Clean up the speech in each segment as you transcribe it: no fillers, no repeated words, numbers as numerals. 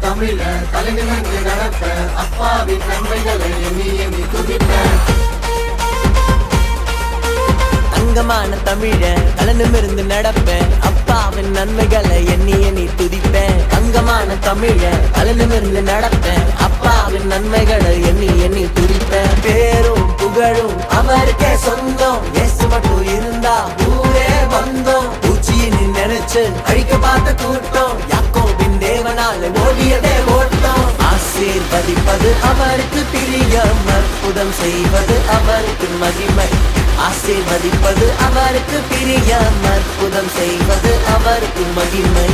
தமிழ தலைநிமிர்ந்து நடப்ப அப்பாவின் நன்மைகளை எண்ணி எண்ணி துதிப்பேன். தங்கமான தமிழ தலைநிமிர்ந்து நடப்பேன் அப்பாவின் நன்மைகளை எண்ணி எண்ணி துதிப்பேன். தங்கமான தமிழ தலைநிமிர்ந்து நடப்பேன் அப்பாவின் நன்மைகளை எண்ணி எண்ணி துதிப்பேன். பேரும் புகழும் அவருக்கே சொந்தம். இயேசு மட்டும் இருந்தா ஊரே வந்தோம். பூச்சியின் நினைச்சு அழிக்க பார்த்த கூட்டம் யாக்கோபின் தேவனால ஓடியதே ஓட்டம். ஆசீர்வதிப்பது அவருக்கு பிரியம். அற்புதம் செய்வது அவருக்கு மகிமை. ஆசீர்வதிப்பது அவருக்கு பிரியம். அற்புதம் செய்வது அவருக்கு மகிமை.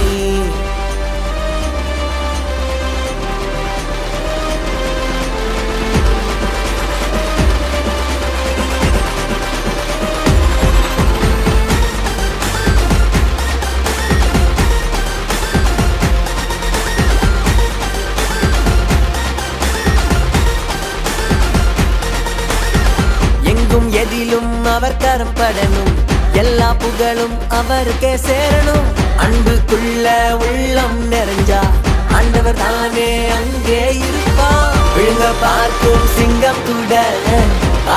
எதிலும் அவர் கரம் படணும். எல்லா புகழும் அவருக்கே சேரணும். அன்புக்குள்ள உள்ளம் நிறைஞ்சா ஆண்டவர் தானே அங்கே இருப்பா. விழுங்க பார்க்கும் சிங்கம் கூட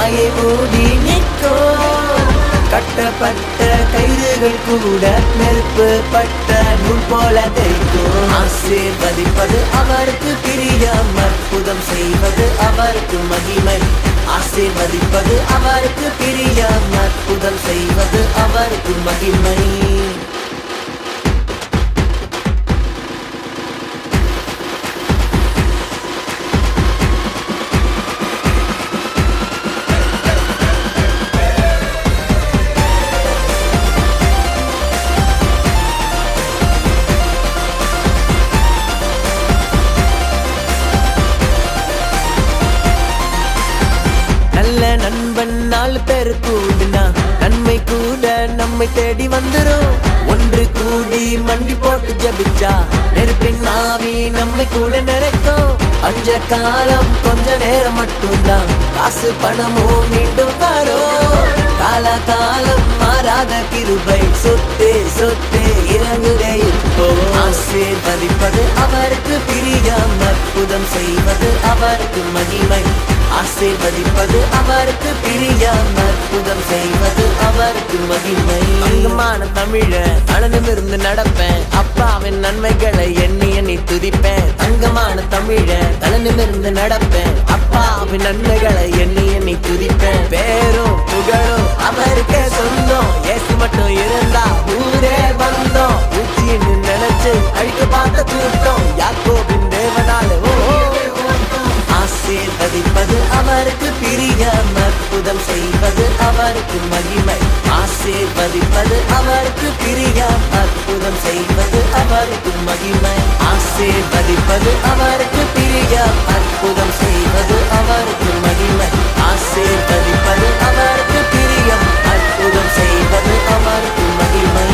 ஆயை மூடி நிற்கும். கட்டப்பட்ட கயிறுகள் கூட நெருப்பு பட்ட நூல் போல தைக்கும். ஆசீர்வதிப்பது அவருக்கு பிரியம். அற்புதம் செய்வது அவருக்கு மகிமை. ஆசீர்வதிப்பது அவருக்கு பிரியம். அற்புதம் செய்வது அவருக்கு மகிமை. நண்பன் 4 பேர் கூடுனா நன்மை கூட நம்மை தேடி வந்துரும். ஒன்று கூடி மண்டி போட்டு ஜபிச்சா நெருப்பின் ஆவி நம்மை கூட நிறைக்கும். அஞ்ச காலம் கொஞ்ச நேரம் மட்டும்தான். காசு பணமும் மீண்டும் வரும். கால காலம் மாறாத கிருபை சொத்தே சொத்தே இறங்குதே இப்போ. ஆசீர்வதிப்பது அவருக்கு பிரியம். அற்புதம் செய்வது அவருக்கு மகிமை. ஆசீர்வதிப்பது அவருக்கு பிரியம். அற்புதம் செய்வது அவருக்கு மகிமை. தங்கமான தமிழ தனனிமிர்ந்து நடப்பேன் அப்பாவின் நன்மைகளை எண்ணி எண்ணி துதிப்பேன். தங்கமான தமிழ தனனிமிர்ந்து நடப்பேன் அப்பாவின் நன்மைகளை எண்ணி எண்ணி துதிப்பேன். பேரும் புகழும் அவருக்கே சொந்தம். இயேசு மட்டும் இருந்தா ஊரே வந்தோம். ஊச்சின்னு நினைச்சு அழிக்க பார்த்த கூட்டம் யாக்கோபின் தேவனால ஆசீர்வதிப்பது அவருக்கு பிரியம். அற்புதம் செய்வது அவருக்கு மகிமை. ஆசீர்வதிப்பது அவருக்கு பிரியம். அற்புதம் செய்வது அவருக்கு மகிமை. ஆசீர்வதிப்பது அவருக்கு பிரியம். அற்புதம் செய்வது அவருக்கு மகிமை. ஆசீர்வதிப்பது அவருக்கு பிரியம். அற்புதம் செய்வது அவருக்கு மகிமை.